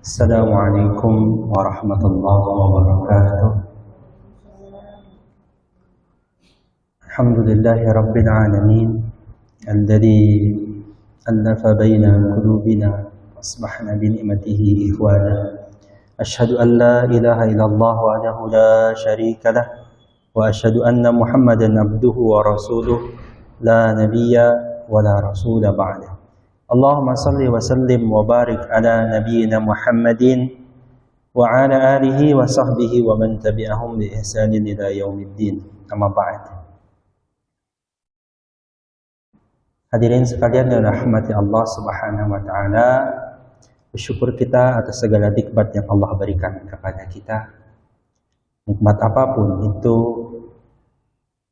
Assalamualaikum warahmatullahi wabarakatuh. Alhamdulillahi rabbil alamin alladzi alafa baina qulubina asbahna bi ni'matihi ikhwana. Asyhadu an la ilaha illallah wahdahu la syarika lah wa asyhadu anna Muhammadan abduhu wa rasuluh la nabiyya wa la rasula ba'da. Allahumma salli wa sallim wa barik ala nabiyyina Muhammadin wa ala alihi wa sahbihi wa man tabi'ahum bi ihsanin ila yaumiddin. Amma ba'd. Hadirin sekalian yang rahmati Allah Subhanahu wa taala, bersyukur kita atas segala nikmat yang Allah berikan kepada kita. Nikmat apapun itu,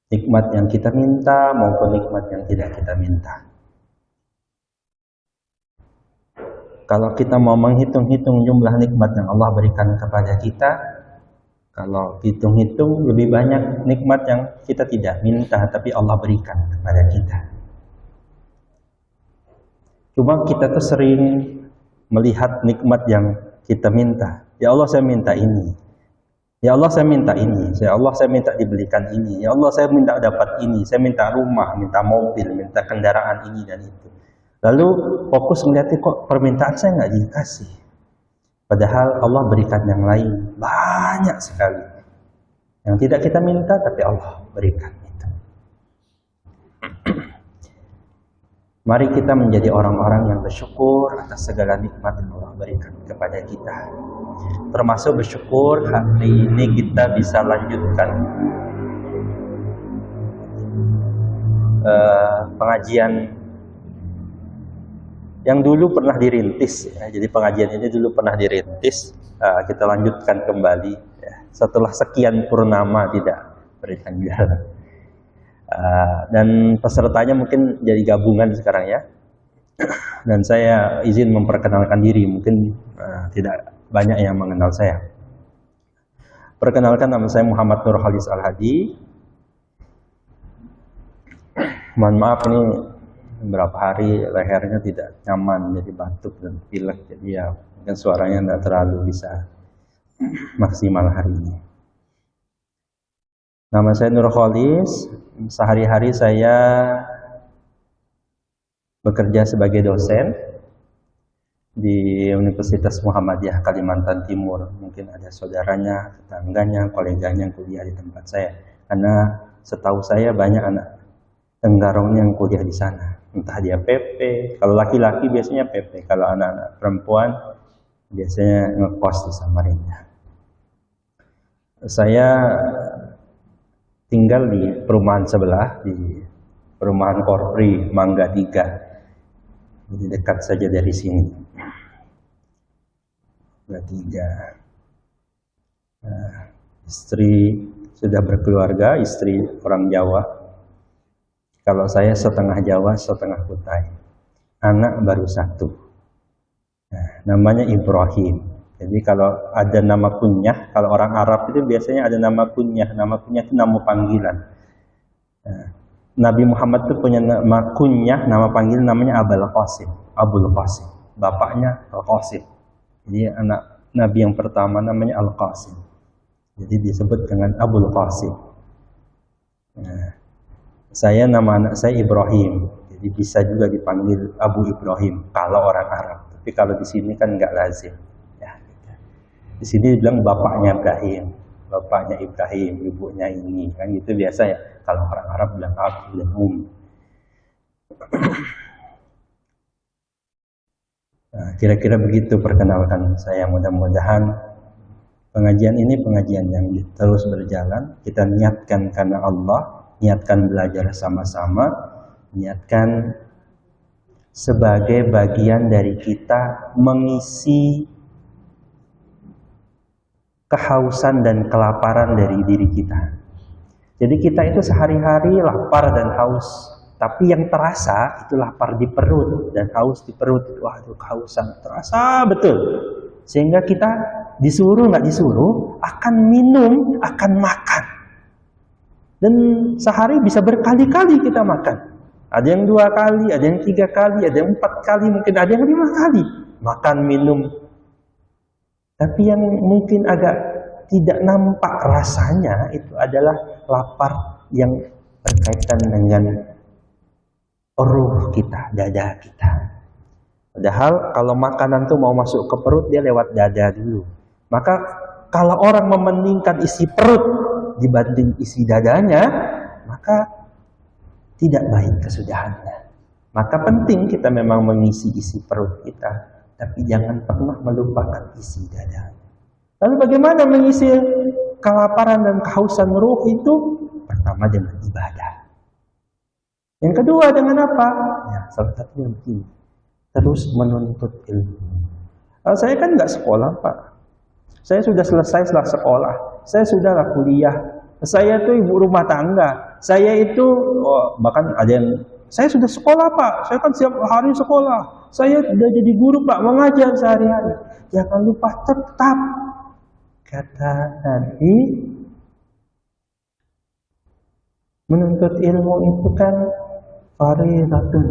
nikmat yang kita minta maupun nikmat yang tidak kita minta. Kalau kita mau menghitung-hitung jumlah nikmat yang Allah berikan kepada kita, kalau hitung-hitung lebih banyak nikmat yang kita tidak minta tapi Allah berikan kepada kita. Cuma kita tuh sering melihat nikmat yang kita minta. Ya Allah, saya minta ini. Ya Allah, saya minta ini. Ya Allah, saya minta dibelikan ini. Ya Allah, saya minta dapat ini. Saya minta rumah, minta mobil, minta kendaraan ini dan itu. Lalu fokus melihatnya, kok permintaan saya nggak dikasih. Padahal Allah berikan yang lain banyak sekali. Yang tidak kita minta tapi Allah berikan itu. Mari kita menjadi orang-orang yang bersyukur atas segala nikmat yang Allah berikan kepada kita. Termasuk bersyukur hari ini kita bisa lanjutkan pengajian yang dulu pernah dirintis, ya. Jadi pengajian ini dulu pernah dirintis, kita lanjutkan kembali, ya. Setelah sekian purnama tidak berikan jalan, dan pesertanya mungkin jadi gabungan sekarang ya. Dan saya izin memperkenalkan diri, mungkin tidak banyak yang mengenal saya. Perkenalkan, nama saya Muhammad Nur Khalis Al-Hadi. Mohon maaf, ini beberapa hari lehernya tidak nyaman, jadi batuk dan pilek, jadi ya mungkin suaranya tidak terlalu bisa maksimal hari ini. Nama saya Nur Khalis. Sehari-hari saya bekerja sebagai dosen di Universitas Muhammadiyah Kalimantan Timur. Mungkin ada saudaranya, tetangganya, koleganya yang kuliah di tempat saya. Karena setahu saya banyak anak Tenggarongnya yang kuliah di sana. Entah dia PP, kalau laki-laki biasanya PP, kalau anak-anak perempuan biasanya ngekos di Samarinda. Saya tinggal di perumahan sebelah, di perumahan Korpri Mangga 3, jadi dekat saja dari sini. Mangga 3. Istri sudah berkeluarga, istri orang Jawa. Kalau saya setengah Jawa, setengah Kutai. Anak baru satu. Namanya Ibrahim. Jadi kalau ada nama kunyah, kalau orang Arab itu biasanya ada nama kunyah. Nama kunyah itu nama panggilan. Nabi Muhammad itu punya nama kunyah, nama panggilan namanya Abul Qasim. Abul Qasim. Bapaknya Al-Qasim. Jadi anak Nabi yang pertama namanya Al-Qasim. Jadi disebut dengan Abul Qasim. Saya, nama anak saya Ibrahim, jadi bisa juga dipanggil Abu Ibrahim kalau orang Arab. Tapi kalau di sini kan nggak lazim. Ya, di sini dibilang bapaknya Ibrahim, ibunya ini, kan gitu biasa ya. Kalau orang Arab bilang Abu dan Nah, kira-kira begitu perkenalkan saya. Mudah-mudahan pengajian ini pengajian yang terus berjalan. Kita niatkan karena Allah. Niatkan belajar sama-sama, niatkan sebagai bagian dari kita mengisi kehausan dan kelaparan dari diri kita. Jadi kita itu sehari-hari lapar dan haus, tapi yang terasa itu lapar di perut dan haus di perut. Wah, itu kehausan terasa betul. Sehingga kita disuruh nggak disuruh akan minum, akan makan. Dan sehari bisa berkali-kali kita makan. Ada yang 2 kali, ada yang 3 kali, ada yang 4 kali, mungkin ada yang 5 kali. Makan, minum. Tapi yang mungkin agak tidak nampak rasanya itu adalah lapar yang berkaitan dengan ruh kita, dada kita. Padahal kalau makanan tuh mau masuk ke perut dia lewat dada dulu. Maka kalau orang mementingkan isi perut dibanding isi dadanya, maka tidak baik kesudahannya. Maka penting kita memang mengisi isi perut kita, tapi jangan pernah melupakan isi dada. Lalu bagaimana mengisi kelaparan dan kehausan ruh itu? Pertama dengan ibadah. Yang kedua dengan apa? Ya, salah satunya begini. Terus menuntut ilmu. Saya kan nggak sekolah, Pak. Saya sudah selesai setelah sekolah. Saya sudah kuliah. Saya itu ibu rumah tangga. Saya itu bahkan ada yang saya sudah sekolah, Pak. Saya kan setiap hari sekolah. Saya sudah jadi guru, Pak, mengajar sehari-hari. Jangan lupa tetap kata Nabi, menuntut ilmu itu kan fardhatun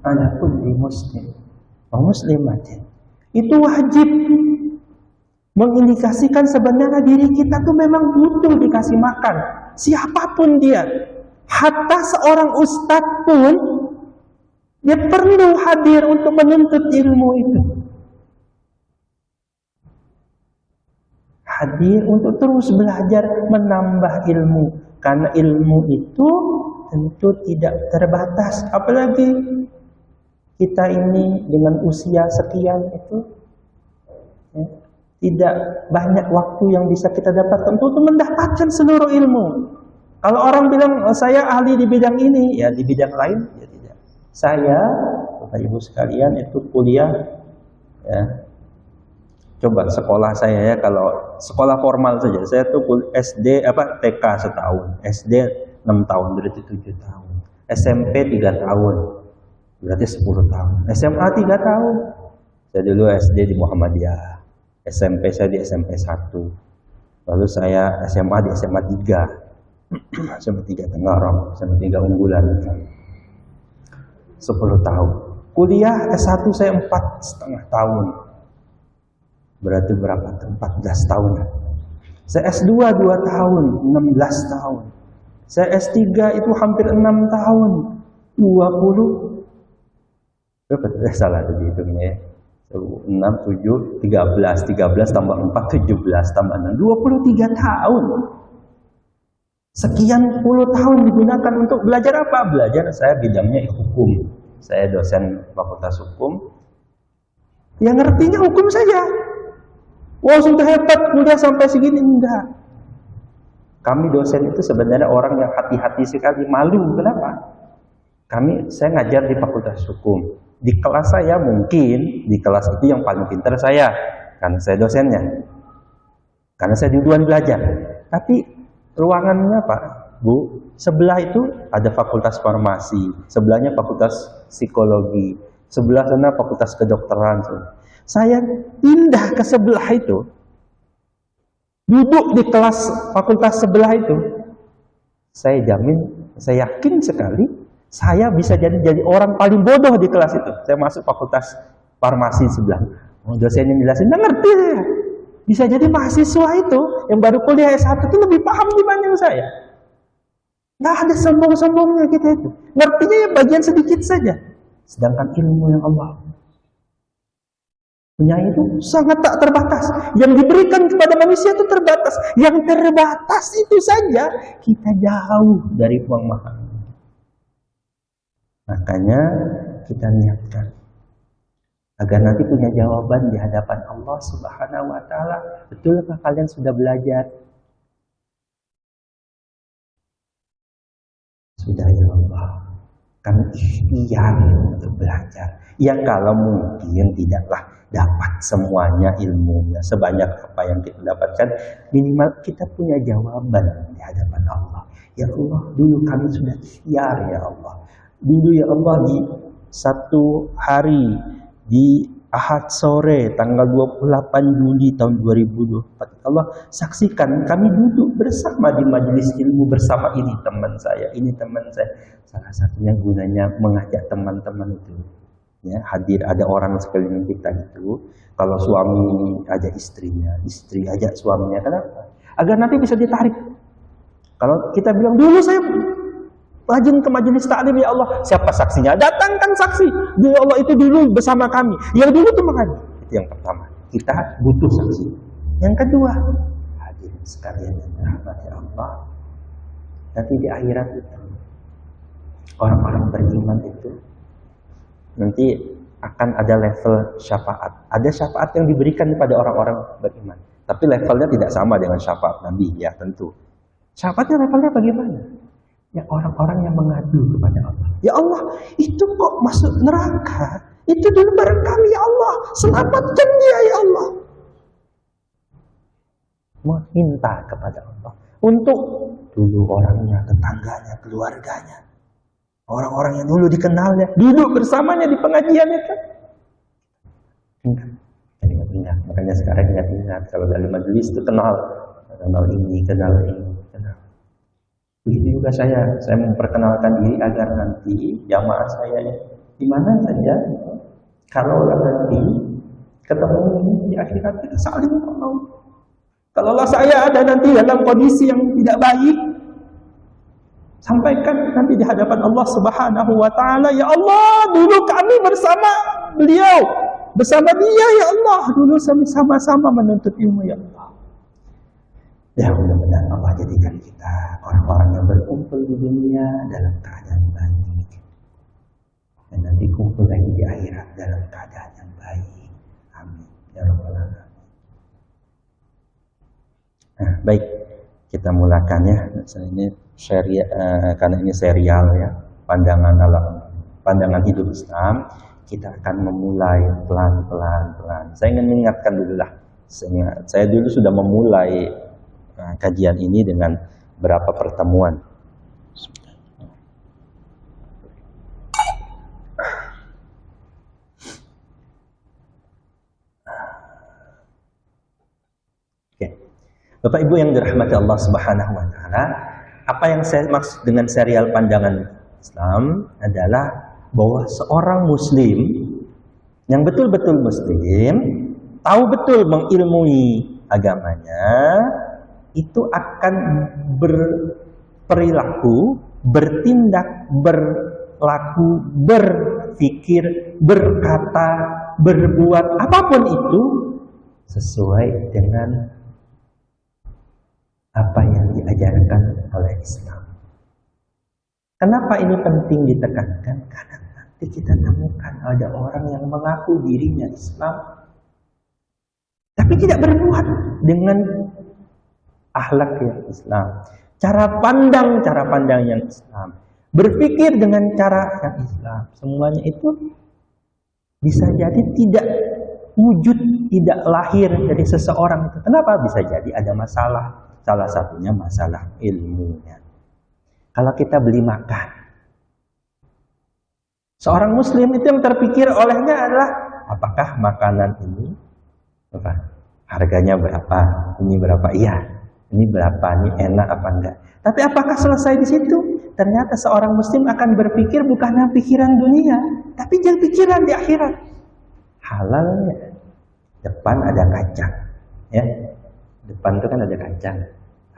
ala kulli muslim wa muslimatin. Itu wajib, mengindikasikan sebenarnya diri kita tuh memang butuh dikasih makan. Siapapun dia, hatta seorang ustadz pun dia perlu hadir untuk menuntut ilmu itu. Hadir untuk terus belajar menambah ilmu, karena ilmu itu tentu tidak terbatas. Apalagi kita ini dengan usia sekian itu ya, tidak banyak waktu yang bisa kita dapatkan untuk mendapatkan seluruh ilmu. Kalau orang bilang saya ahli di bidang ini, ya di bidang lain ya tidak. Saya, Bapak Ibu sekalian, itu kuliah ya. Coba sekolah saya ya, kalau sekolah formal saja, saya tuh SD TK setahun, SD 6 tahun, berarti 7 tahun, SMP 3 tahun, berarti 10 tahun, SMA 3 tahun. Saya dulu SD di Muhammadiyah, SMP saya di SMP 1, lalu saya SMA di SMA 3, SMA 3 Tenggarong, SMA 3 Unggulan, 10 tahun. Kuliah S1 saya 4,5 tahun. Berarti berapa? 14 tahun. Saya S2 2 tahun, 16 tahun. Saya S3 itu hampir 6 tahun, 20. Berapa? Salah tadi hitungnya. 6, 7, 13. 13 tambah 4, 17 tambah 6, 23 tahun. Sekian puluh tahun digunakan untuk belajar apa? Belajar, saya bidangnya hukum. Saya dosen Fakultas Hukum. Yang ngertinya hukum saja. Wah, sudah hebat, mudah sampai segini. Enggak. Kami dosen itu sebenarnya orang yang hati-hati sekali, malu. Kenapa? Saya ngajar di Fakultas Hukum. Di kelas saya mungkin, di kelas itu yang paling pintar saya, karena saya dosennya. Karena saya duluan belajar. Tapi ruangannya Pak, Bu, sebelah itu ada Fakultas Farmasi, sebelahnya Fakultas Psikologi, sebelah sana Fakultas Kedokteran. Saya pindah ke sebelah itu, duduk di kelas fakultas sebelah itu, saya jamin, saya yakin sekali, saya bisa jadi orang paling bodoh di kelas itu. Saya masuk Fakultas Farmasi sebelah, dosennya jelasin, nggak ngerti saya. Bisa jadi mahasiswa itu yang baru kuliah S1 itu lebih paham dibanding saya. Nggak ada sombong-sombongnya kita itu. Ngertinya ya bagian sedikit saja. Sedangkan ilmu yang Allah punya itu sangat tak terbatas. Yang diberikan kepada manusia itu terbatas. Yang terbatas itu saja kita jauh dari Tuhan Maha. Makanya kita niatkan agar nanti punya jawaban di hadapan Allah Subhanahu wa taala. Betulkah kalian sudah belajar? Sudah ya Allah. Kami ikhtiar untuk belajar. Ya kalau mungkin tidaklah dapat semuanya ilmunya sebanyak apa yang kita dapatkan, minimal kita punya jawaban di hadapan Allah. Ya Allah, dulu kami sudah ikhtiar ya Allah. Dulu ya Allah di satu hari di Ahad sore tanggal 28 Juli tahun 2024. Allah saksikan kami duduk bersama di majelis ilmu bersama, ini teman saya, ini teman saya. Salah satunya gunanya mengajak teman-teman itu ya, hadir ada orang sekeliling kita itu, kalau suami ajak istrinya, istri ajak suaminya, kenapa? Agar nanti bisa ditarik. Kalau kita bilang dulu saya rajin ke majelis taklim, ya Allah, siapa saksinya? Datangkan saksi. Ya Allah, itu dulu bersama kami. Yang dulu itu makanya. Itu yang pertama. Kita butuh saksi. Yang kedua, hadirin sekalian yang dirahmati Allah. Nanti di akhirat itu orang-orang beriman itu nanti akan ada level syafaat. Ada syafaat yang diberikan kepada orang-orang beriman. Tapi levelnya tidak sama dengan syafaat Nabi, ya tentu. Syafaatnya levelnya bagaimana? Ya orang-orang yang mengadu kepada Allah. Ya Allah, itu kok masuk neraka? Itu dulu barang kami, ya Allah. Selamatkan dia, ya Allah. Meminta kepada Allah untuk dulu orangnya, tetangganya, keluarganya, orang-orang yang dulu dikenalnya, duduk bersamanya di pengajian itu. Ingat. Makanya sekarang ingat. Kalau dalam majelis itu kenal ini, kenal ini. Begitu juga saya memperkenalkan diri agar nanti jamaah saya di mana saja, kalau nanti ketemu di akhirat kita saling menolong. Kalau saya ada nanti dalam kondisi yang tidak baik, sampaikan nanti di hadapan Allah Subhanahu wa taala, ya Allah, dulu kami bersama beliau, bersama dia, ya Allah, dulu kami sama-sama menuntut ilmu, ya Allah. Ya mudah-mudahan Allah jadikan kita orang-orang yang berkumpul di dunia dalam keadaan baik, dan nanti kumpul lagi di akhirat dalam keadaan yang baik. Amin ya rabbal alamin. Nah, baik, kita mulakan ya. Ini karena ini serial ya, pandangan hidup Islam. Kita akan memulai pelan-pelan. Saya ingin mengingatkan dulu lah. Saya dulu sudah memulai kajian ini dengan berapa pertemuan. Oke. Bapak Ibu yang dirahmati Allah Subhanahu wa taala, apa yang saya maksud dengan serial pandangan Islam adalah bahwa seorang muslim yang betul-betul muslim, tahu betul mengilmui agamanya, itu akan berperilaku, bertindak, berlaku, berpikir, berkata, berbuat, apapun itu sesuai dengan apa yang diajarkan oleh Islam. Kenapa ini penting ditekankan? Karena nanti kita temukan ada orang yang mengaku dirinya Islam, tapi tidak berbuat dengan akhlak yang Islam, cara pandang yang Islam, berpikir dengan cara yang Islam. Semuanya itu bisa jadi tidak wujud, tidak lahir dari seseorang itu. Kenapa? Bisa jadi ada masalah. Salah satunya masalah ilmunya. Kalau kita beli makan, seorang muslim itu yang terpikir olehnya adalah apakah makanan ini harganya berapa, ini berapa, iya, ini berapa, ini enak apa enggak. Tapi apakah selesai di situ? Ternyata seorang muslim akan berpikir bukannya pikiran dunia, tapi jangan pikiran di akhirat. Halalnya, depan ada kacang, ya, depan itu kan ada kacang,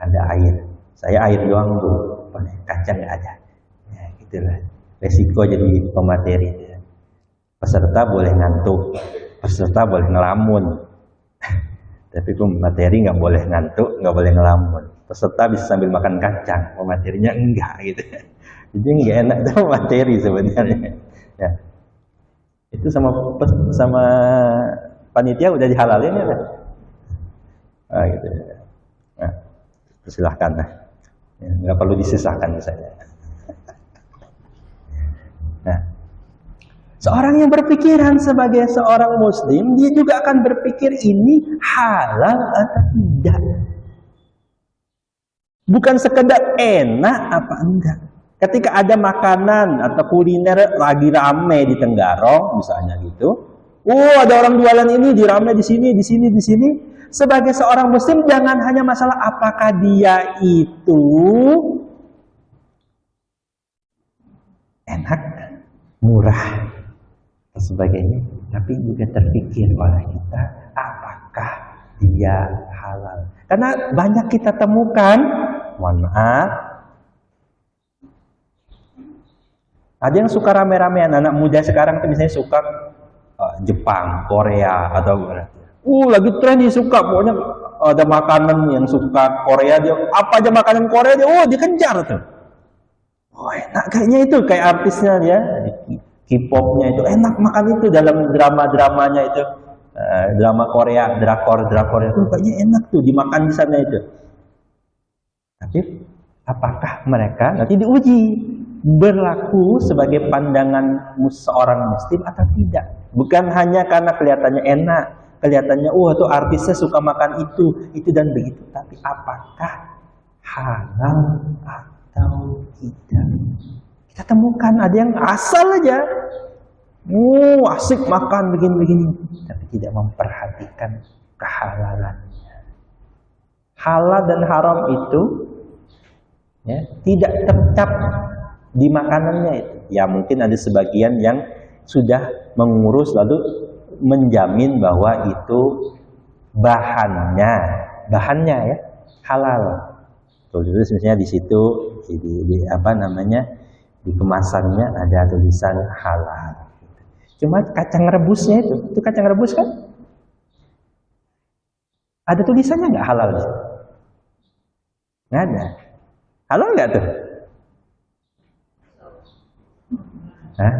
ada air. Saya air doang tuh, kacang nggak ada. Ya, gitulah. Resiko jadi pemateri. Peserta boleh ngantuk, peserta boleh ngelamun. Tapi pemateri nggak boleh ngantuk, nggak boleh ngelamun. Peserta bisa sambil makan kacang, pematerinya enggak gitu. Jadi nggak enak tuh materi sebenarnya. Ya. Itu sama panitia udah dihalalin ya, gitu. Nah, silahkan lah. Ya, nggak perlu disisahkan saya. Nah, seorang yang berpikiran sebagai seorang muslim, dia juga akan berpikir ini halal atau tidak. Bukan sekedar enak apa enggak. Ketika ada makanan atau kuliner lagi rame di Tenggarong, misalnya gitu, ada orang jualan ini, dirame di sini. Sebagai seorang muslim, jangan hanya masalah apakah dia itu enak, murah, sebagainya. Tapi juga terpikir oleh kita, apakah dia halal? Karena banyak kita temukan, mohon maaf, ada yang suka rame-ramean, anak muda sekarang tuh misalnya suka Jepang, Korea, atau lagi tren dia suka, pokoknya ada makanan yang suka Korea, dia apa aja makanan Korea dia, dia kejar tuh. Enak kayaknya itu, kayak artisnya dia, K-popnya itu enak makan itu dalam drama-dramanya itu, drama Korea, drakor itu kayaknya enak tuh dimakan di sana itu. Tapi apakah mereka nanti diuji berlaku sebagai pandangan seorang muslim atau tidak? Bukan hanya karena kelihatannya enak, kelihatannya tuh artisnya suka makan itu dan begitu, tapi apakah halal atau tidak? Kita temukan ada yang asal aja, asik makan begini-begini, tapi tidak memperhatikan kehalalannya. Halal dan haram itu ya, tidak tercap di makanannya itu. Ya mungkin ada sebagian yang sudah mengurus lalu menjamin bahwa itu bahannya ya halal. Tulis misalnya di situ di apa namanya, di kemasannya ada tulisan halal. Cuma kacang rebusnya itu kacang rebus kan? Ada tulisannya nggak halal? Nggak ada. Halal nggak tuh? Hah?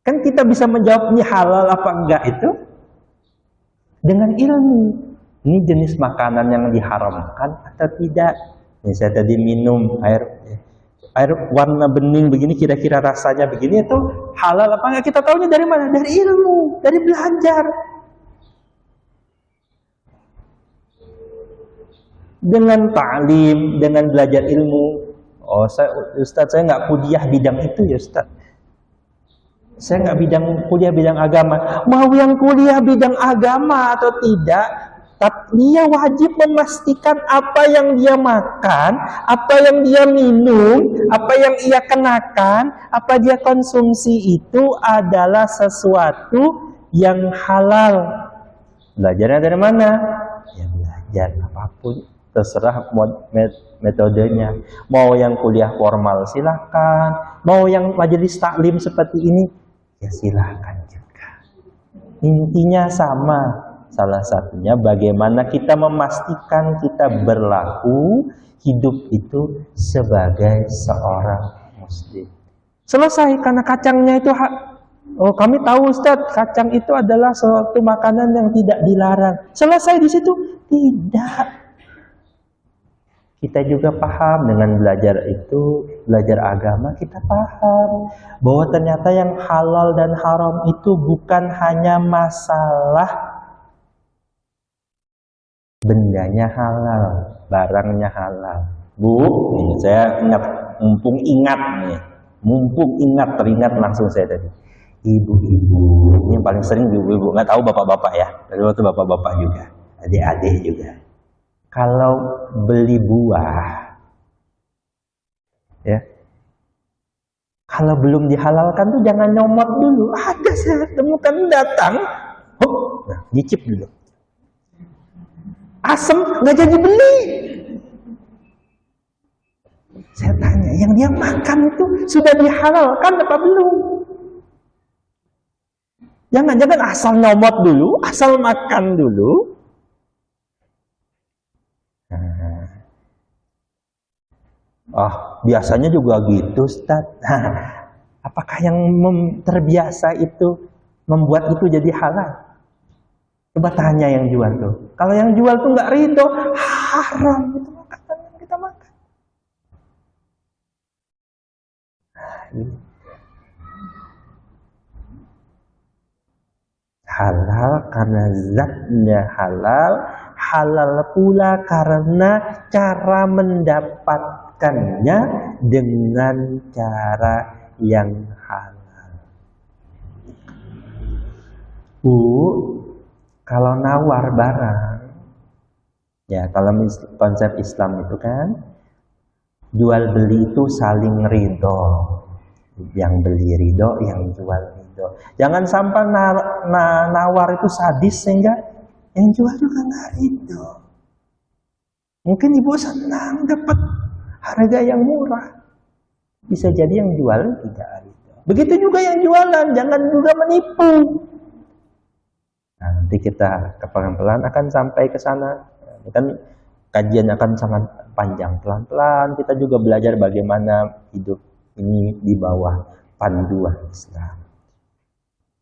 Kan kita bisa menjawab ini halal apa enggak itu dengan ilmu. Ini jenis makanan yang diharamkan atau tidak. Misalnya tadi minum air warna bening begini, kira-kira rasanya begini, itu halal apa enggak? Kita tahunya dari mana? Dari ilmu, dari belajar. Dengan ta'lim, dengan belajar ilmu. Ustaz, saya nggak kuliah bidang itu ya Ustaz. Saya nggak kuliah bidang agama. Mau yang kuliah bidang agama atau tidak, tapi dia wajib memastikan apa yang dia makan, apa yang dia minum, apa yang ia kenakan, apa dia konsumsi itu adalah sesuatu yang halal. Belajarnya dari mana? Ya belajar apapun, terserah metodenya. Mau yang kuliah formal silakan, mau yang majelis taklim seperti ini ya silakan juga. Intinya sama. Salah satunya bagaimana kita memastikan kita berlaku hidup itu sebagai seorang muslim. Selesai, karena kacangnya itu kami tahu Ustaz, kacang itu adalah suatu makanan yang tidak dilarang. Selesai di situ? Tidak. Kita juga paham dengan belajar agama, kita paham bahwa ternyata yang halal dan haram itu bukan hanya masalah bendanya halal, barangnya halal. Bu, saya mumpung ingat, teringat langsung saya tadi. Ibu-ibu, ini yang paling sering ibu-ibu, nggak tahu bapak-bapak ya, dari waktu bapak-bapak juga, adik-adik juga. Kalau beli buah, ya, kalau belum dihalalkan tuh jangan nyomot dulu. Ada saya temukan datang, nyicip dulu. Asem nggak jadi beli. Saya tanya, yang dia makan itu sudah dihalalkan apa belum? Jangan asal nyomot dulu, asal makan dulu. Biasanya juga gitu, Ustaz. Apakah yang terbiasa itu membuat itu jadi halal? Coba tanya yang jual tuh. Kalau yang jual tuh nggak ridho, haram itu makanan yang kita makan. Halal karena zatnya halal, halal pula karena cara mendapatkannya dengan cara yang halal. Bu, kalau nawar barang, ya kalau konsep Islam itu kan jual beli itu saling ridho, yang beli ridho, yang jual ridho. ridho. Jangan sampai nawar itu sadis sehingga yang jual juga nggak ridho. Mungkin ibu senang dapat harga yang murah, bisa jadi yang jual tidak ridho. Begitu juga yang jualan, jangan juga menipu. Nah, nanti kita pelan-pelan akan sampai ke sana. Kan kajian akan sangat panjang, pelan-pelan kita juga belajar bagaimana hidup ini di bawah panduan Islam.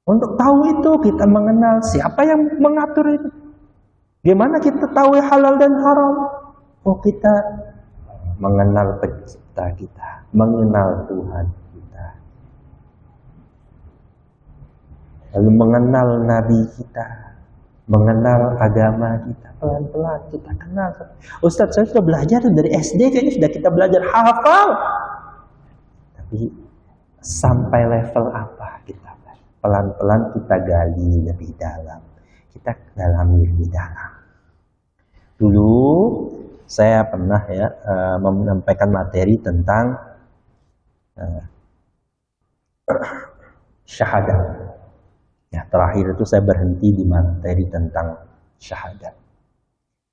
Untuk tahu itu kita mengenal siapa yang mengatur itu. Gimana kita tahu halal dan haram? Oh, kita mengenal pencipta kita, mengenal Tuhan kita. Lalu mengenal Nabi kita, mengenal agama kita. Pelan-pelan kita kenal. Ustaz, saya sudah belajar dari SD, kayaknya sudah kita belajar hafal. Tapi sampai level apa kita? Pelan-pelan kita gali lebih dalam. Kita dalami lebih dalam. Dulu saya pernah menyampaikan materi tentang syahadat. Ya, terakhir itu saya berhenti di materi tentang syahadat.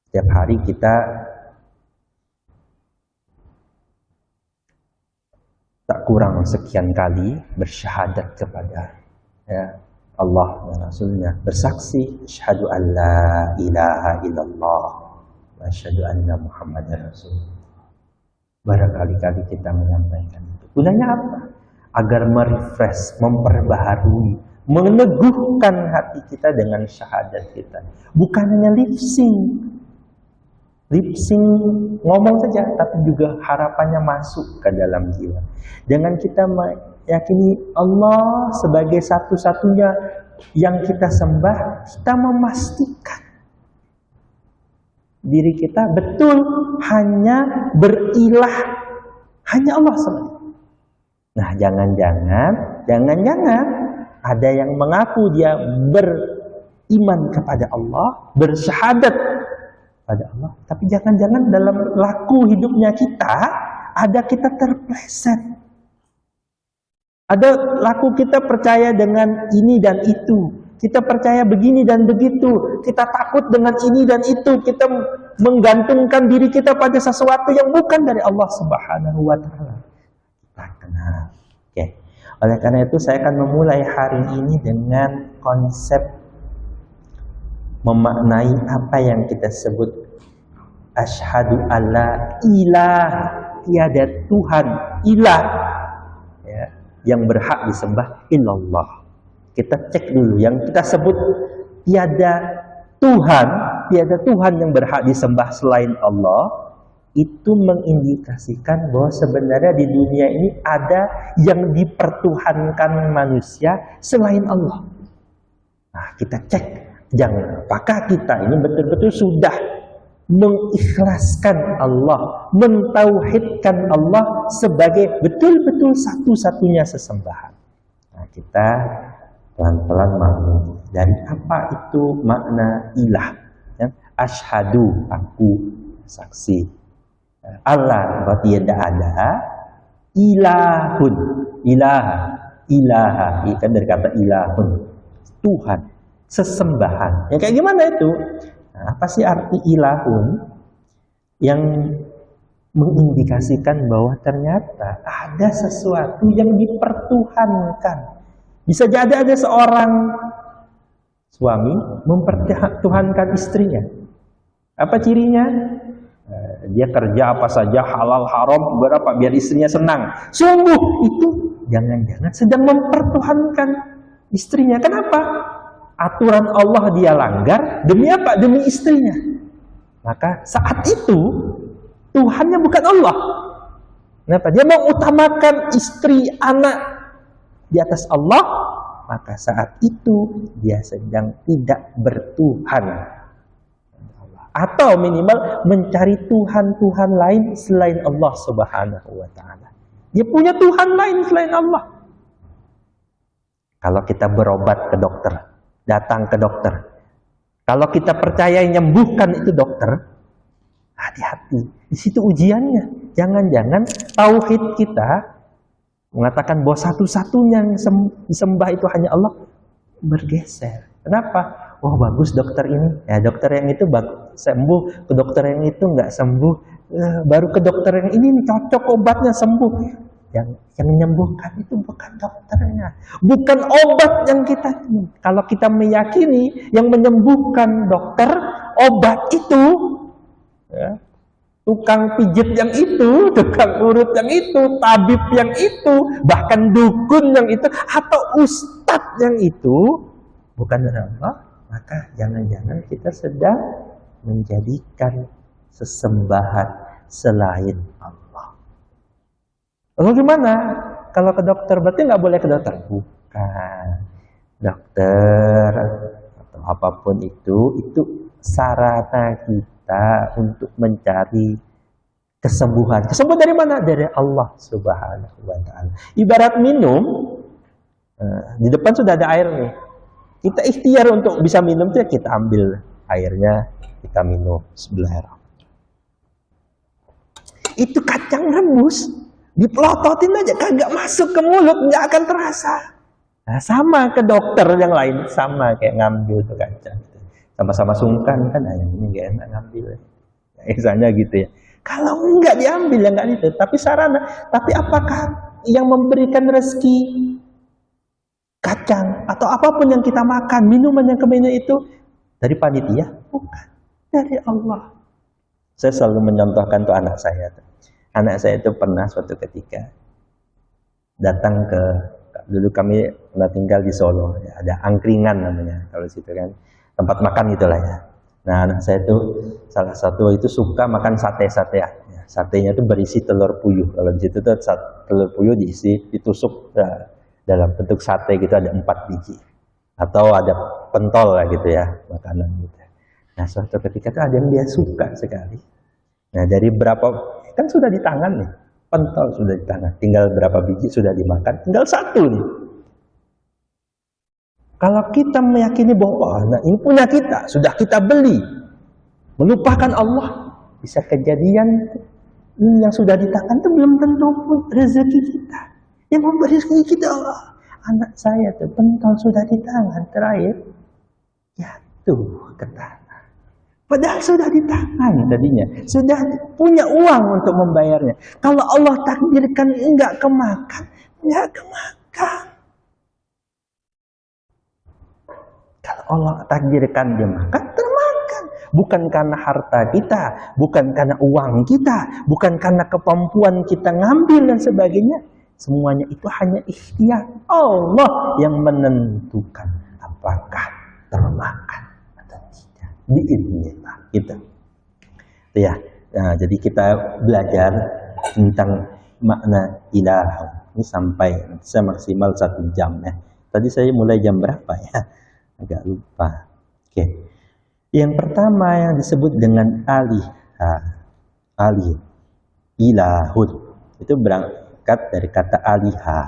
Setiap hari kita tak kurang sekian kali bersyahadat kepada Allah dan Rasulnya, bersaksi asyhadu an la ilaha illallah wa asyhadu anna Muhammadar Rasulullah. Barangkali kita menyampaikan itu. Gunanya apa? Agar merefresh, memperbaharui, meneguhkan hati kita dengan syahadat kita. Bukan hanya lip sync ngomong saja, tapi juga harapannya masuk ke dalam jiwa. Dengan kita meyakini Allah sebagai satu-satunya yang kita sembah, kita memastikan diri kita betul hanya berilah, hanya Allah semata. Nah, jangan-jangan ada yang mengaku dia beriman kepada Allah, bersyahadat pada Allah, tapi jangan-jangan dalam laku hidupnya kita ada kita terpleset. Ada laku kita percaya dengan ini dan itu, kita percaya begini dan begitu, kita takut dengan ini dan itu, kita menggantungkan diri kita pada sesuatu yang bukan dari Allah Subhanahu wa taala. Kita kenal. Oke. Oleh karena itu saya akan memulai hari ini dengan konsep memaknai apa yang kita sebut asyhadu alla ilaha, tiada Tuhan ilah ya, yang berhak disembah illallah. Kita cek dulu yang kita sebut tiada Tuhan yang berhak disembah selain Allah, itu mengindikasikan bahwa sebenarnya di dunia ini ada yang dipertuhankan manusia selain Allah. Nah, kita cek, apakah kita ini betul-betul sudah mengikhlaskan Allah, mentauhidkan Allah sebagai betul-betul satu-satunya sesembahan. Nah, kita pelan-pelan maklum dari apa itu makna ilah. Ya? Asyhadu, aku saksi. Allah berarti tidak ada. Ilahun, ilaha, kan dari kata ilahun, Tuhan, sesembahan. Ya kayak gimana itu? Nah, apa sih arti ilahun? Yang mengindikasikan bahwa ternyata ada sesuatu yang dipertuhankan. Bisa jadi ada seorang suami mempertuhankan istrinya. Apa cirinya? Dia kerja apa saja halal haram berapa biar istrinya senang. Sungguh itu jangan-jangan sedang mempertuhankan istrinya. Kenapa? Aturan Allah dia langgar demi apa? Demi istrinya. Maka saat itu Tuhannya bukan Allah. Kenapa? Dia mengutamakan istri, anak di atas Allah. Maka saat itu dia sedang tidak bertuhan. Atau minimal mencari Tuhan-Tuhan lain selain Allah Subhanahu wa ta'ala. Dia punya Tuhan lain selain Allah. Kalau kita berobat ke dokter, datang ke dokter, kalau kita percaya yang menyembuhkan itu dokter, hati-hati. Di situ ujiannya. Jangan-jangan tauhid kita mengatakan bahwa satu-satunya yang disembah itu hanya Allah, bergeser. Kenapa? Oh bagus dokter ini, ya dokter yang itu bagus sembuh, ke dokter yang itu nggak sembuh, baru ke dokter yang ini cocok obatnya sembuh. Yang menyembuhkan itu bukan dokternya, bukan obat yang kita. Kalau kita meyakini yang menyembuhkan dokter, obat itu, ya, tukang pijit yang itu, tukang urut yang itu, tabib yang itu, bahkan dukun yang itu, atau ustadz yang itu, bukan Allah, maka jangan-jangan kita sedang menjadikan sesembahan selain Allah. Lalu gimana? Kalau ke dokter berarti nggak boleh ke dokter? Bukan. Dokter atau apapun itu sarana kita untuk mencari kesembuhan. Kesembuhan dari mana? Dari Allah Subhanahu wa Ta'ala. Ibarat minum, di depan sudah ada air nih. Kita ikhtiar untuk bisa minum, kita ambil airnya, kita minum. Bismillahirrahmanirrahim. Itu kacang rebus, dipelototin aja, kagak masuk ke mulut, nggak akan terasa. Nah, sama ke dokter yang lain, sama kayak ngambil tuh kacang. Sama-sama sungkan kan, ini nggak enak ngambil. Misalnya gitu ya. Kalau nggak diambil ya nggak itu, tapi sarana. Tapi apakah yang memberikan rezeki kacang atau apapun yang kita makan, minuman yang keminum itu dari panitia? Bukan, dari Allah. Saya selalu mencontohkan tuh anak saya. Anak saya itu pernah suatu ketika datang ke, dulu kami pernah tinggal di Solo, ya, ada angkringan namanya kalau situ kan, tempat makan gitulah ya. Nah anak saya itu salah satu itu suka makan sate ya. Satenya itu berisi telur puyuh. Kalau di situ tuh telur puyuh ditusuk dalam bentuk sate gitu, ada 4 biji atau ada pentol lah gitu ya, makanan gitu. Nah suatu ketika tuh ada yang dia suka sekali. Nah dari berapa, kan sudah di tangan nih, pentol sudah di tangan, tinggal berapa biji sudah dimakan, tinggal 1 nih. Kalau kita meyakini bahwa nah ini punya kita, sudah kita beli, melupakan Allah, bisa kejadian yang sudah di tangan itu belum tentu pun rezeki kita. Yang memberi rezeki kita Allah. Anak saya tuh pentol sudah di tangan, terakhir jatuh ke tanah. Padahal sudah di tangan tadinya, sudah punya uang untuk membayarnya. Kalau Allah takdirkan enggak kemakan, enggak kemakan. Kalau Allah takdirkan dia makan, termakan. Bukan karena harta kita, bukan karena uang kita, bukan karena kemampuan kita ngambil dan sebagainya. Semuanya itu hanya ikhtiar Allah yang menentukan apakah termakan atau tidak. Biidznillah gitu. Ya. Nah, jadi kita belajar tentang makna ilah ini sampai saya maksimal 1 jam ya. Tadi saya mulai jam berapa ya? Agak lupa. Oke. Yang pertama yang disebut dengan alih ilahun itu berangkat dari kata aliha.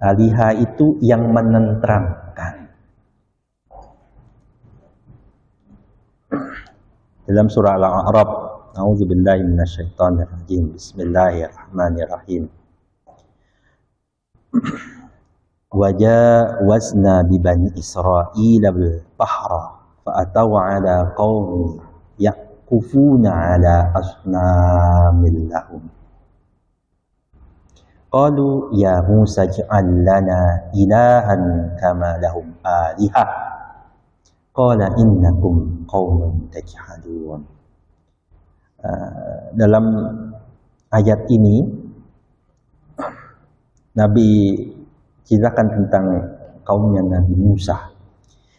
Aliha itu yang menenteramkan. Dalam surah Al-A'raf, A'udzubillahi minasyaitonirrajim. Bismillahirrahmanirrahim. Wajawazna bi bani Israil al-bahra fa'ataw ala qaumi yaqufuna ala asnamin lahum. Qalu ya Musa ij'al lana ilahan kama lahum alihah. Qala innakum qaumun tajhalun. Dalam ayat ini Nabi ceritakan tentang kaumnya Nabi Musa.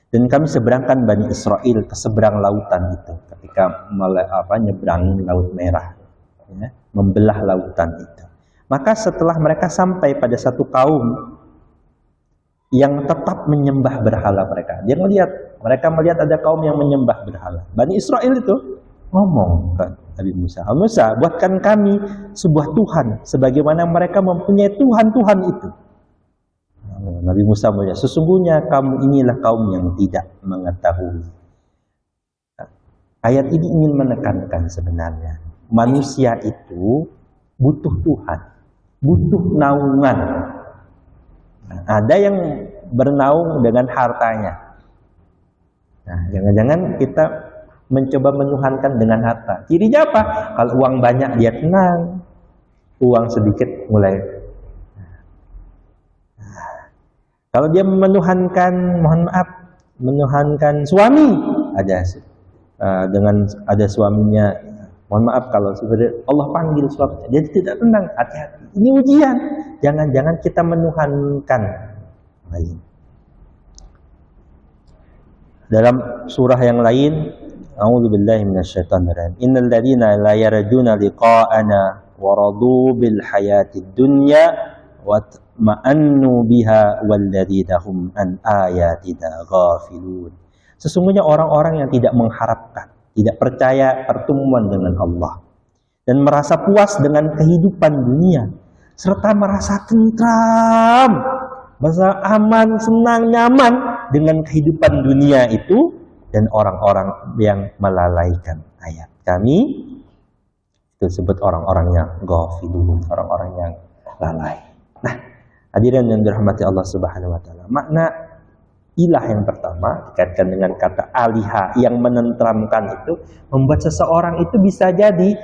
Dan kami seberangkan Bani Israel ke seberang lautan itu ketika nyebrangin Laut Merah, ya, membelah lautan itu. Maka setelah mereka sampai pada satu kaum yang tetap menyembah berhala mereka melihat ada kaum yang menyembah berhala. Bani Israel itu ngomong ke Nabi Musa, Musa, buatkan kami sebuah Tuhan sebagaimana mereka mempunyai Tuhan-Tuhan itu. Nabi Musa melihat, sesungguhnya kamu inilah kaum yang tidak mengetahui. Ayat ini ingin menekankan sebenarnya manusia itu butuh Tuhan, butuh naungan. Nah, ada yang bernaung dengan hartanya. Nah, jangan-jangan kita mencoba menuhankan dengan harta. Cirinya apa? Kalau uang banyak dia tenang, uang sedikit mulai. Kalau dia menuhankan, mohon maaf, menuhankan suami, ada dengan ada suaminya, mohon maaf kalau sebenarnya Allah panggil suaminya, dia tidak tenang, hati-hati. Ini ujian. Jangan-jangan kita menuhankan. Dalam surah yang lain, A'udzubillahi minasyaitonir rajim. Innal ladzina la yarjuna liqa'ana wa radu bil hayatid dunya wa ma'annu biha walladzina hum an ayatina ghafilun. Sesungguhnya orang-orang yang tidak mengharapkan, tidak percaya pertemuan dengan Allah dan merasa puas dengan kehidupan dunia serta merasa tentram, merasa aman, senang, nyaman dengan kehidupan dunia itu, dan orang-orang yang melalaikan ayat kami itu disebut orang-orang yang ghafilun, orang-orang yang lalai. Nah, hadirin yang dirahmati Allah Subhanahu wa taala, makna ilah yang pertama dikaitkan dengan kata aliha yang menenteramkan itu membuat seseorang itu bisa jadi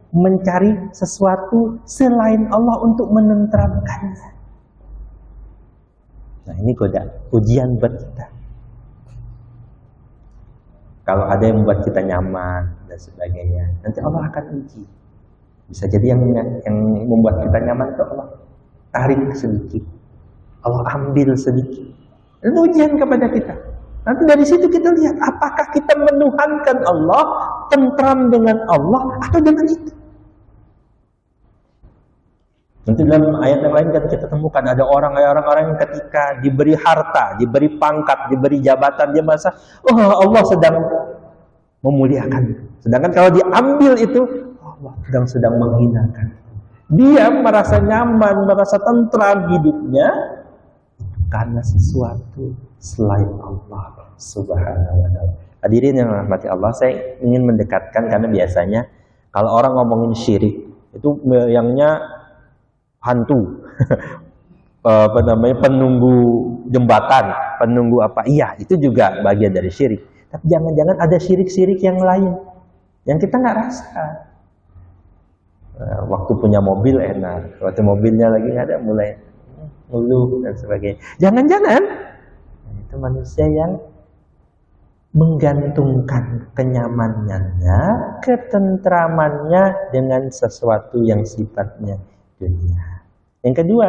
mencari sesuatu selain Allah untuk menenteramkannya. Nah, ini ujian buat kita. Kalau ada yang membuat kita nyaman dan sebagainya, nanti Allah akan uji. Bisa jadi yang membuat kita nyaman itu Allah tarik sedikit, Allah ambil sedikit. Itu ujian kepada kita. Nanti dari situ kita lihat apakah kita menuhankan Allah, tentram dengan Allah atau dengan itu. Nanti dalam ayat yang lain kan kita temukan ada orang-orang yang ketika diberi harta, diberi pangkat, diberi jabatan, dia merasa, oh Allah sedang memuliakan. Sedangkan kalau diambil itu, Allah sedang menghinakan. Dia merasa nyaman, merasa tentram hidupnya karena sesuatu selain Allah Subhanahu wa taala. Hadirin yang rahmati Allah, saya ingin mendekatkan karena biasanya kalau orang ngomongin syirik itu yangnya hantu, penunggu jembatan, penunggu apa? Iya, itu juga bagian dari syirik. Tapi jangan-jangan ada syirik-syirik yang lain yang kita nggak rasa. Waktu punya mobil enak, waktu mobilnya lagi nggak ada mulai ngeluh dan sebagainya. Jangan-jangan itu manusia yang menggantungkan kenyamanannya, ketentramannya dengan sesuatu yang sifatnya dunia. Yang kedua,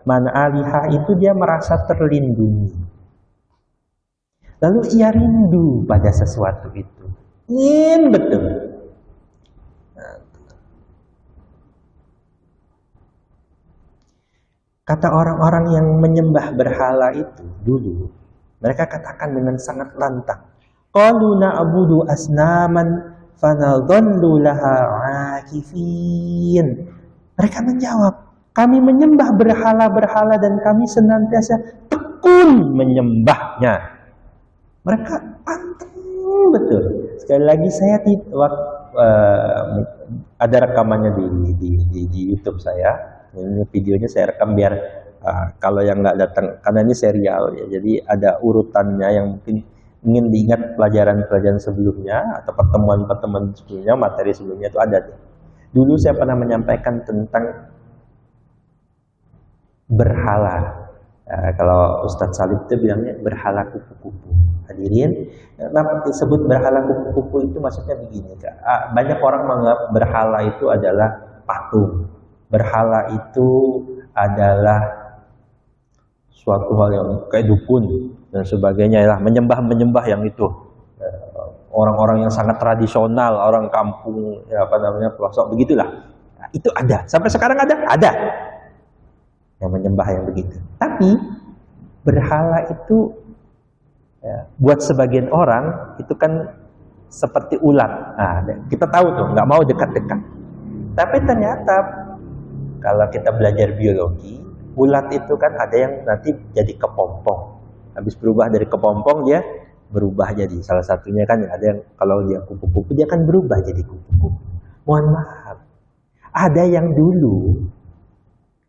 mana alihah itu dia merasa terlindungi. Lalu ia rindu pada sesuatu itu. Ingin betul. Kata orang-orang yang menyembah berhala itu dulu, mereka katakan dengan sangat lantang, qalu na'budu asnaman fanadhallu laha 'akifin. Mereka menjawab, kami menyembah berhala-berhala dan kami senantiasa tekun menyembahnya. Mereka pantang betul. Sekali lagi saya ada rekamannya di YouTube saya. Ini videonya saya rekam biar kalau yang nggak datang, karena ini serial ya, jadi ada urutannya yang mungkin ingin diingat pelajaran-pelajaran sebelumnya atau pertemuan-pertemuan sebelumnya, materi sebelumnya itu ada. Dulu saya pernah menyampaikan tentang berhala. Kalau Ustadz Salib itu bilangnya berhala kupu-kupu. Hadirin, kenapa disebut berhala kupu-kupu itu maksudnya begini, Kak. Banyak orang menganggap berhala itu adalah patung. Berhala itu adalah suatu hal yang kayak dukun dan sebagainya lah, menyembah yang itu. Orang-orang yang sangat tradisional, orang kampung, ya pelosok begitulah. Nah, itu ada. Sampai sekarang ada yang menyembah yang begitu. Tapi berhala itu ya, buat sebagian orang itu kan seperti ulat. Nah, kita tahu tuh, nggak mau dekat-dekat. Tapi ternyata kalau kita belajar biologi, ulat itu kan ada yang nanti jadi kepompong. Habis berubah dari kepompong dia berubah jadi, salah satunya kan ada yang kalau dia kupu-kupu dia kan berubah jadi kupu-kupu. Mohon maaf, ada yang dulu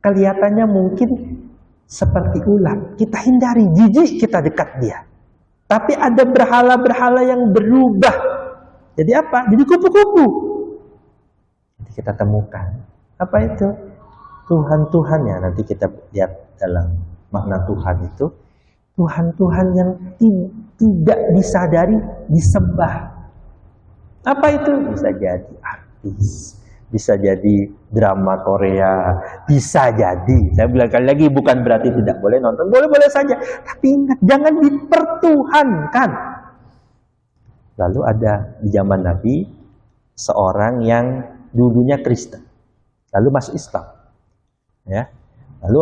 kelihatannya mungkin seperti ular. Kita hindari, jijik kita dekat dia. Tapi ada berhala-berhala yang berubah. Jadi apa? Jadi kupu-kupu. Jadi kita temukan. Apa itu? Tuhan-Tuhan ya. Nanti kita lihat dalam makna Tuhan itu. Tuhan-Tuhan yang tidak disadari, disembah. Apa itu? Bisa jadi artis. Bisa jadi drama Korea, bisa jadi. Saya bilang kali lagi, bukan berarti tidak boleh nonton, boleh-boleh saja. Tapi ingat, jangan dipertuhankan. Lalu ada di zaman Nabi seorang yang dulunya Kristen, lalu masuk Islam. Ya, lalu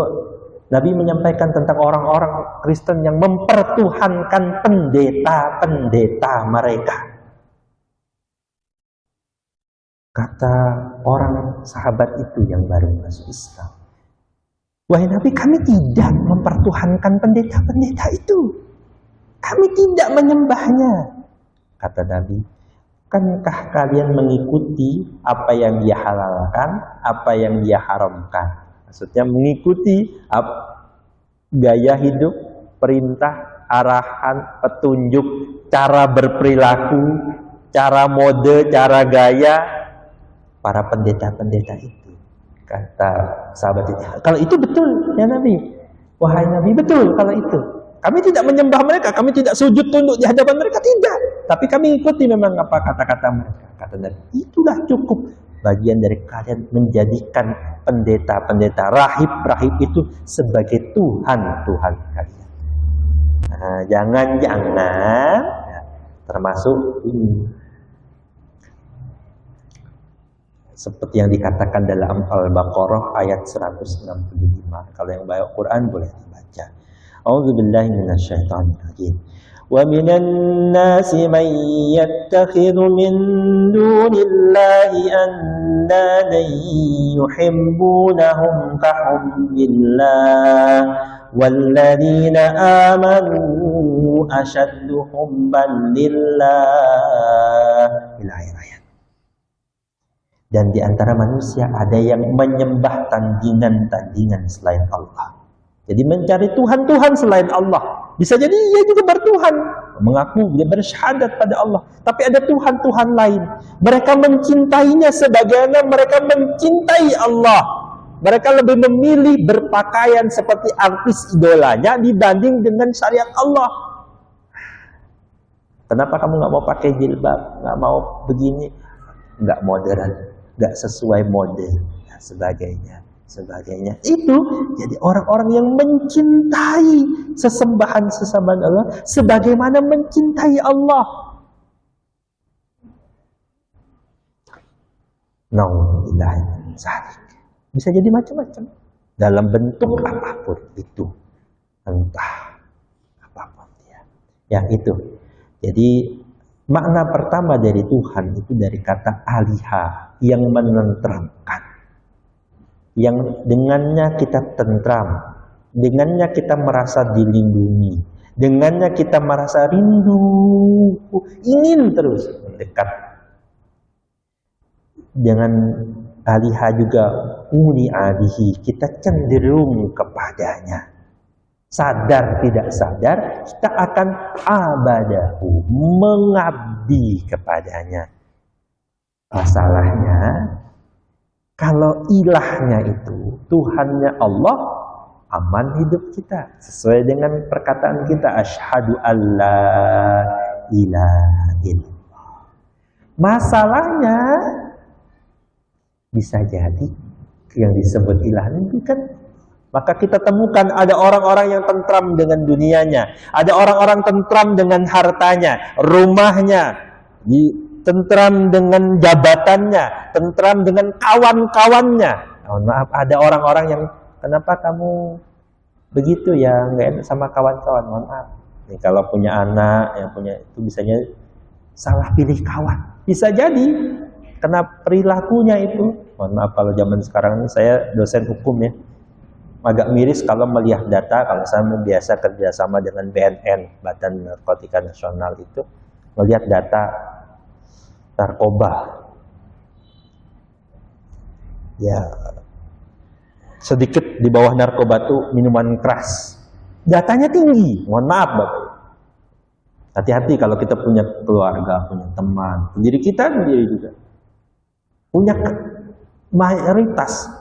Nabi menyampaikan tentang orang-orang Kristen yang mempertuhankan pendeta-pendeta mereka. Kata orang sahabat itu yang baru masuk Islam, wahai Nabi, kami tidak mempertuhankan pendeta-pendeta itu. Kami tidak menyembahnya. Kata Nabi, bukankah kalian mengikuti apa yang dia halalkan, apa yang dia haramkan? Maksudnya mengikuti gaya hidup, perintah, arahan, petunjuk, cara berperilaku, cara mode, cara gaya para pendeta-pendeta itu. Kata sahabat itu, kalau itu betul ya Nabi, wahai Nabi, betul kalau itu. Kami tidak menyembah mereka, kami tidak sujud tunduk di hadapan mereka, tidak. Tapi kami ikuti memang apa kata-kata mereka. Kata Nabi, itulah cukup bagian dari kalian menjadikan pendeta-pendeta, rahib-rahib itu sebagai Tuhan-Tuhan kalian. Nah, jangan-jangan termasuk ini. Seperti yang dikatakan dalam Al-Baqarah ayat 165. Kalau yang baca Quran boleh dibaca. A'udzubillahi minasyaitonir rajim. Wa minan nasi man yattakhidhu min dunillahi andadan yuhibbunahum ka hubbillah walladzina amanu ashaddu hubban lillah. Ila ayat. Dan di antara manusia ada yang menyembah tandingan-tandingan selain Allah. Jadi mencari Tuhan-Tuhan selain Allah. Bisa jadi ia juga bertuhan, mengaku dia bersyahadat pada Allah. Tapi ada Tuhan-Tuhan lain. Mereka mencintainya sebagaimana mereka mencintai Allah. Mereka lebih memilih berpakaian seperti artis idolanya dibanding dengan syariat Allah. Kenapa kamu nggak mau pakai jilbab, nggak mau begini, nggak modern, nggak sesuai mode, dan sebagainya. Itu jadi orang-orang yang mencintai sesembahan Allah sebagaimana mencintai Allah. Nauzubillah min dzalik. Bisa jadi macam-macam dalam bentuk apapun itu, entah apapun dia. Ya itu. Jadi makna pertama dari Tuhan itu dari kata aliha, yang menenteramkan, yang dengannya kita tentram, dengannya kita merasa dilindungi, dengannya kita merasa rindu, ingin terus mendekat. Dengan aliha juga uni alihi, kita cenderung kepadanya. Sadar tidak sadar, kita akan abadahu, mengabdi kepadanya. Masalahnya, kalau ilahnya itu, Tuhannya Allah, aman hidup kita. Sesuai dengan perkataan kita, asyhadu alla ilaha illallah. Masalahnya, bisa jadi yang disebut ilah itu kan, maka kita temukan ada orang-orang yang tentram dengan dunianya, ada orang-orang tentram dengan hartanya, rumahnya, tentram dengan jabatannya, tentram dengan kawan-kawannya. Mohon maaf, ada orang-orang yang, kenapa kamu begitu ya, nggak enak sama kawan-kawan. Mohon maaf. Nih, kalau punya anak, yang punya itu bisanya salah pilih kawan. Bisa jadi karena perilakunya itu. Mohon maaf kalau zaman sekarang ini saya dosen hukum ya. Agak miris kalau melihat data, kalau saya biasa kerjasama dengan BNN, Badan Narkotika Nasional itu, melihat data narkoba. Ya, sedikit di bawah narkoba tuh minuman keras. Datanya tinggi. Mohon maaf Bapak. Hati-hati kalau kita punya keluarga, punya teman, diri kita sendiri juga. Punya mayoritas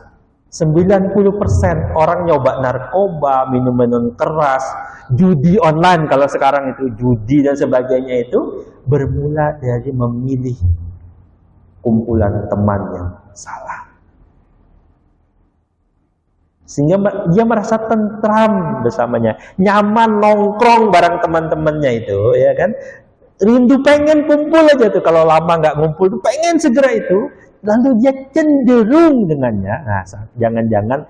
90% orang nyoba narkoba, minum-minum keras, judi online kalau sekarang itu judi dan sebagainya itu bermula dari memilih kumpulan teman yang salah. Sehingga dia merasa tentram bersamanya, nyaman nongkrong bareng teman-temannya itu, ya kan? Rindu pengen kumpul aja tuh, kalau lama nggak ngumpul tuh pengen segera itu, lalu dia cenderung dengannya. Nah, jangan-jangan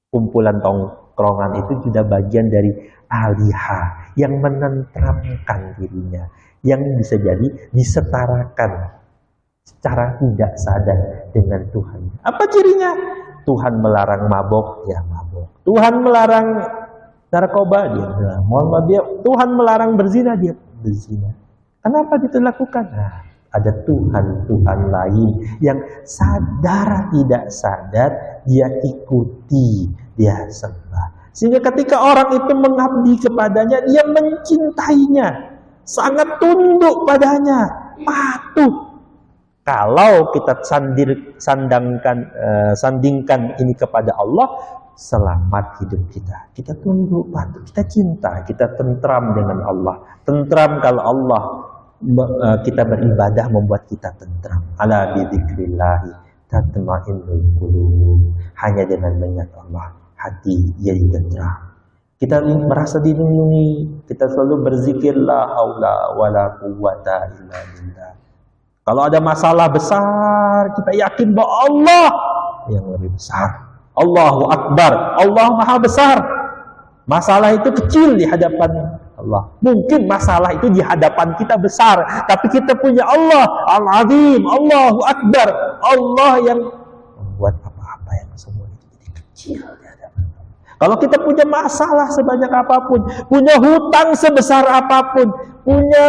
kumpulan tongkrongan itu sudah bagian dari alihah yang menentramkan dirinya, yang bisa jadi disetarakan secara tidak sadar dengan Tuhan. Apa cirinya? Tuhan melarang mabok, ya mabok. Tuhan melarang narkoba, dia melarang. Tuhan melarang berzina, dia berzina. Kenapa itu dilakukan? Nah, ada Tuhan lain yang sadar tidak sadar dia ikuti, dia sembah. Sehingga ketika orang itu mengabdi kepadanya, dia mencintainya, sangat tunduk padanya, patuh. Kalau kita sandingkan ini kepada Allah, selamat hidup kita. Kita tunduk, patuh, kita cinta, kita tentram dengan Allah. Tentram kalau Allah kita beribadah membuat kita tentram. Ala bidzikrillah tatma'innul qulub. Hanya dengan mengingat Allah, hati jadi tentram. Kita merasa dilindungi, kita selalu berzikir la haula wala quwwata illa billah. Kalau ada masalah besar, kita yakin bahwa Allah yang lebih besar. Allahu Akbar, Allah Maha Besar. Masalah itu kecil di hadapan Allah. Mungkin masalah itu di hadapan kita besar, tapi kita punya Allah Al-Azim, Allahu Akbar. Allah yang membuat apa-apa yang semua itu jadi kecil di hadapan Allah. Kalau kita punya masalah sebanyak apapun, punya hutang sebesar apapun, punya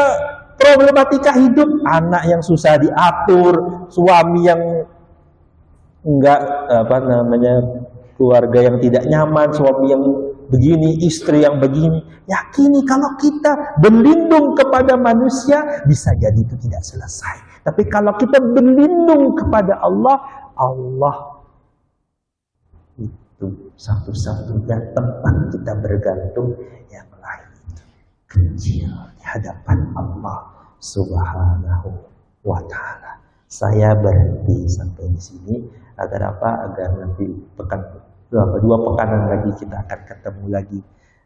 problematika hidup, anak yang susah diatur, suami yang enggak keluarga yang tidak nyaman, suami yang begini, istri yang begini, yakini kalau kita berlindung kepada manusia bisa jadi itu tidak selesai. Tapi kalau kita berlindung kepada Allah, Allah itu satu-satunya tempat kita bergantung, yang lain kecil di hadapan Allah Subhanahu wa Ta'ala. Saya berhenti sampai di sini agar apa? Agar nanti dua pekanan lagi kita akan ketemu lagi.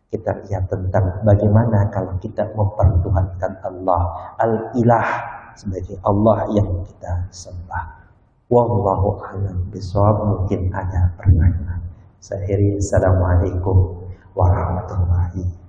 Kita lihat tentang bagaimana kalau kita mempertuhankan Allah Al-Ilah sebagai Allah yang kita sembah. Wallahu a'lam bishawab. Mungkin ada pertanyaan. Saya akhiri. Assalamualaikum warahmatullahi wabarakatuh.